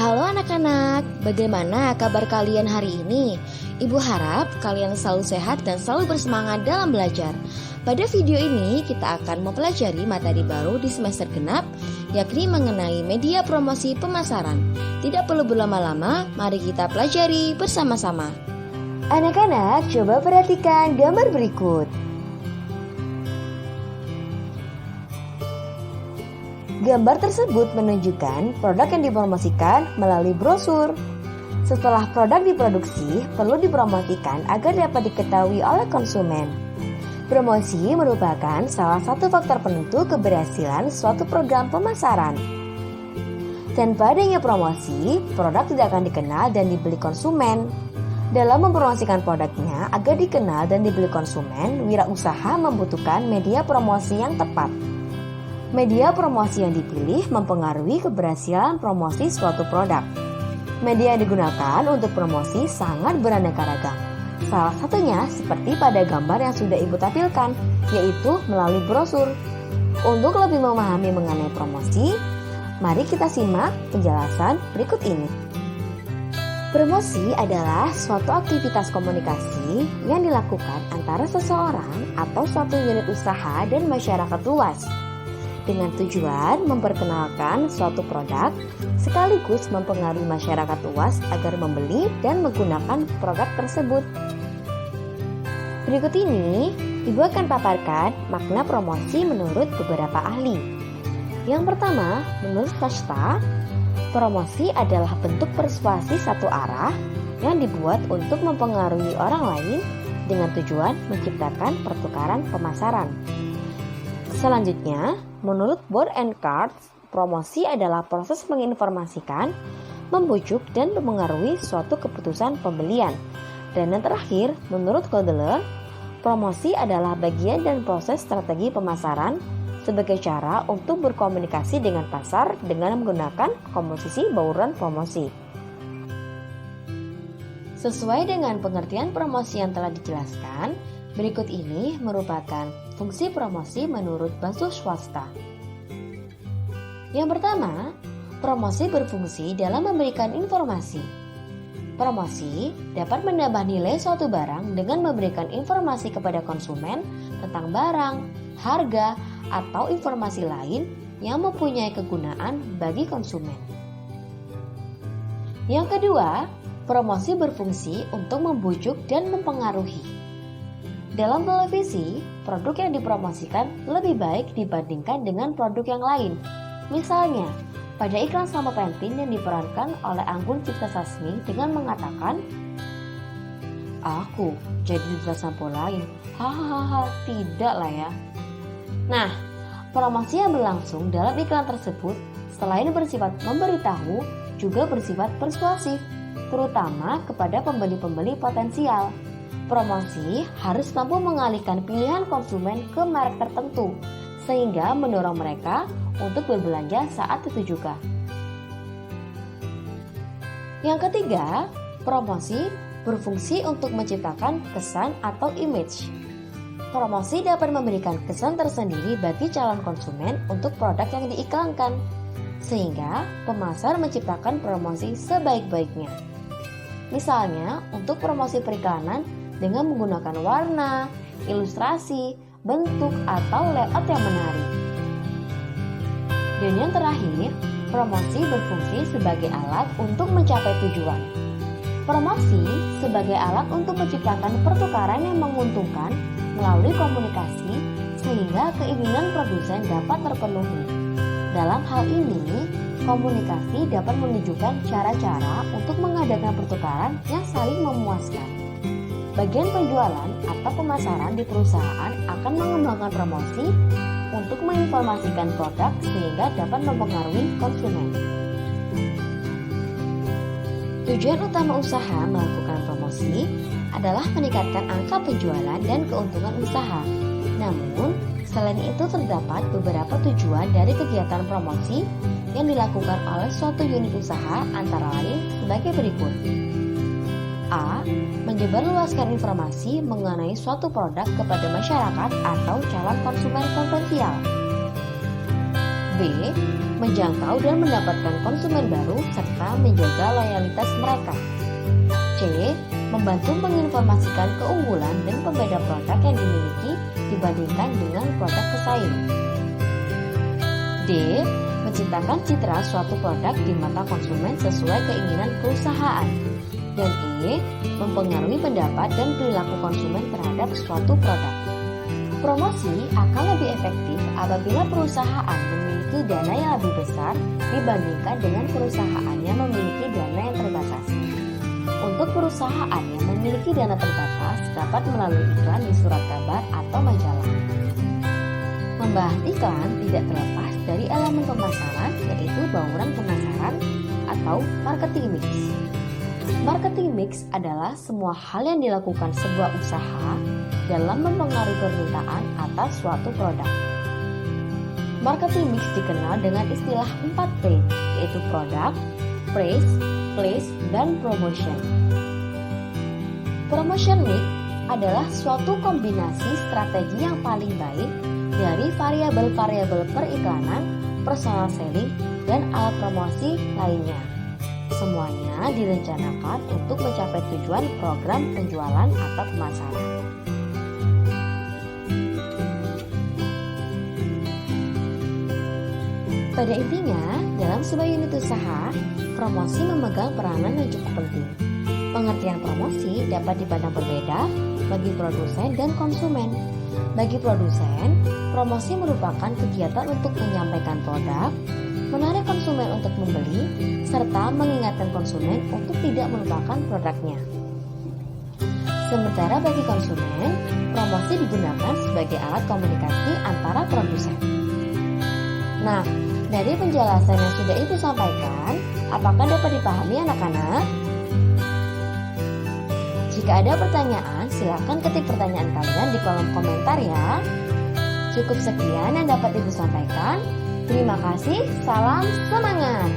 Halo anak-anak, bagaimana kabar kalian hari ini? Ibu harap kalian selalu sehat dan selalu bersemangat dalam belajar. Pada video ini kita akan mempelajari materi baru di semester genap, yakni mengenai media promosi pemasaran. Tidak perlu berlama-lama, mari kita pelajari bersama-sama. Anak-anak, coba perhatikan gambar berikut. Gambar tersebut menunjukkan produk yang dipromosikan melalui brosur. Setelah produk diproduksi, perlu dipromosikan agar dapat diketahui oleh konsumen. Promosi merupakan salah satu faktor penentu keberhasilan suatu program pemasaran. Tanpa adanya promosi, produk tidak akan dikenal dan dibeli konsumen. Dalam mempromosikan produknya agar dikenal dan dibeli konsumen, wirausaha membutuhkan media promosi yang tepat. Media promosi yang dipilih mempengaruhi keberhasilan promosi suatu produk. Media yang digunakan untuk promosi sangat beraneka ragam. Salah satunya seperti pada gambar yang sudah Ibu tampilkan, yaitu melalui brosur. Untuk lebih memahami mengenai promosi, mari kita simak penjelasan berikut ini. Promosi adalah suatu aktivitas komunikasi yang dilakukan antara seseorang atau suatu unit usaha dan masyarakat luas, dengan tujuan memperkenalkan suatu produk sekaligus mempengaruhi masyarakat luas agar membeli dan menggunakan produk tersebut. Berikut ini, Ibu akan paparkan makna promosi menurut beberapa ahli. Yang pertama, menurut Kasta, promosi adalah bentuk persuasi satu arah yang dibuat untuk mempengaruhi orang lain dengan tujuan menciptakan pertukaran pemasaran. Selanjutnya, menurut Board and Cards, promosi adalah proses menginformasikan, membujuk, dan mempengaruhi suatu keputusan pembelian. Dan yang terakhir, menurut Kodler, promosi adalah bagian dan proses strategi pemasaran sebagai cara untuk berkomunikasi dengan pasar dengan menggunakan komposisi bauran promosi. Sesuai dengan pengertian promosi yang telah dijelaskan, berikut ini merupakan fungsi promosi menurut Basu Swasta. Yang pertama, promosi berfungsi dalam memberikan informasi. Promosi dapat menambah nilai suatu barang dengan memberikan informasi kepada konsumen tentang barang, harga, atau informasi lain yang mempunyai kegunaan bagi konsumen. Yang kedua, promosi berfungsi untuk membujuk dan mempengaruhi. Dalam televisi, produk yang dipromosikan lebih baik dibandingkan dengan produk yang lain. Misalnya, pada iklan sampo Pantene yang diperankan oleh Anggun Cipta Sasmi dengan mengatakan, "Aku jadi duta sampo lain, hahaha, tidak lah ya." Nah, promosi yang berlangsung dalam iklan tersebut selain bersifat memberitahu, juga bersifat persuasif, terutama kepada pembeli-pembeli potensial. Promosi harus mampu mengalihkan pilihan konsumen ke merek tertentu, sehingga mendorong mereka untuk berbelanja saat itu juga. Yang ketiga, promosi berfungsi untuk menciptakan kesan atau image. Promosi dapat memberikan kesan tersendiri bagi calon konsumen untuk produk yang diiklankan, sehingga pemasar menciptakan promosi sebaik-baiknya. Misalnya, untuk promosi periklanan dengan menggunakan warna, ilustrasi, bentuk, atau layout yang menarik. Dan yang terakhir, promosi berfungsi sebagai alat untuk mencapai tujuan. Promosi sebagai alat untuk menciptakan pertukaran yang menguntungkan melalui komunikasi sehingga keinginan produsen dapat terpenuhi. Dalam hal ini, komunikasi dapat menunjukkan cara-cara untuk mengadakan pertukaran yang saling memuaskan. Bagian penjualan atau pemasaran di perusahaan akan mengembangkan promosi untuk menginformasikan produk sehingga dapat mempengaruhi konsumen. Tujuan utama usaha melakukan promosi adalah meningkatkan angka penjualan dan keuntungan usaha. Namun, selain itu terdapat beberapa tujuan dari kegiatan promosi yang dilakukan oleh suatu unit usaha antara lain sebagai berikut. A. Menyebarluaskan informasi mengenai suatu produk kepada masyarakat atau calon konsumen potensial. B. B. Menjangkau dan mendapatkan konsumen baru serta menjaga loyalitas mereka. C. Membantu menginformasikan keunggulan dan pembeda produk yang dimiliki dibandingkan dengan produk pesaing. D. Menciptakan citra suatu produk di mata konsumen sesuai keinginan perusahaan. Dan E. Mempengaruhi pendapat dan perilaku konsumen terhadap suatu produk. Promosi akan lebih efektif apabila perusahaan memiliki dana yang lebih besar dibandingkan dengan perusahaan yang memiliki dana yang terbatas. Untuk perusahaan yang memiliki dana terbatas dapat melalui iklan di surat kabar atau majalah. Membahas iklan tidak terlepas dari elemen pemasaran, yaitu bauran pemasaran atau marketing mix. Marketing mix adalah semua hal yang dilakukan sebuah usaha dalam mempengaruhi permintaan atas suatu produk. Marketing mix dikenal dengan istilah 4P, yaitu product, price, place, dan promotion. Promotion mix adalah suatu kombinasi strategi yang paling baik dari variabel-variabel periklanan, personal selling, dan alat promosi lainnya. Semuanya direncanakan untuk mencapai tujuan program penjualan atau pemasaran. Pada intinya, dalam sebuah unit usaha, promosi memegang peranan yang cukup penting. Pengertian promosi dapat dipandang berbeda bagi produsen dan konsumen. Bagi produsen, promosi merupakan kegiatan untuk menyampaikan produk, menarik konsumen untuk membeli, serta mengingatkan konsumen untuk tidak melupakan produknya. Sementara bagi konsumen, promosi digunakan sebagai alat komunikasi antara produsen. Nah, dari penjelasan yang sudah Ibu sampaikan, apakah dapat dipahami anak-anak? Jika ada pertanyaan, silakan ketik pertanyaan kalian di kolom komentar ya. Cukup sekian yang dapat Ibu sampaikan. Terima kasih, salam semangat!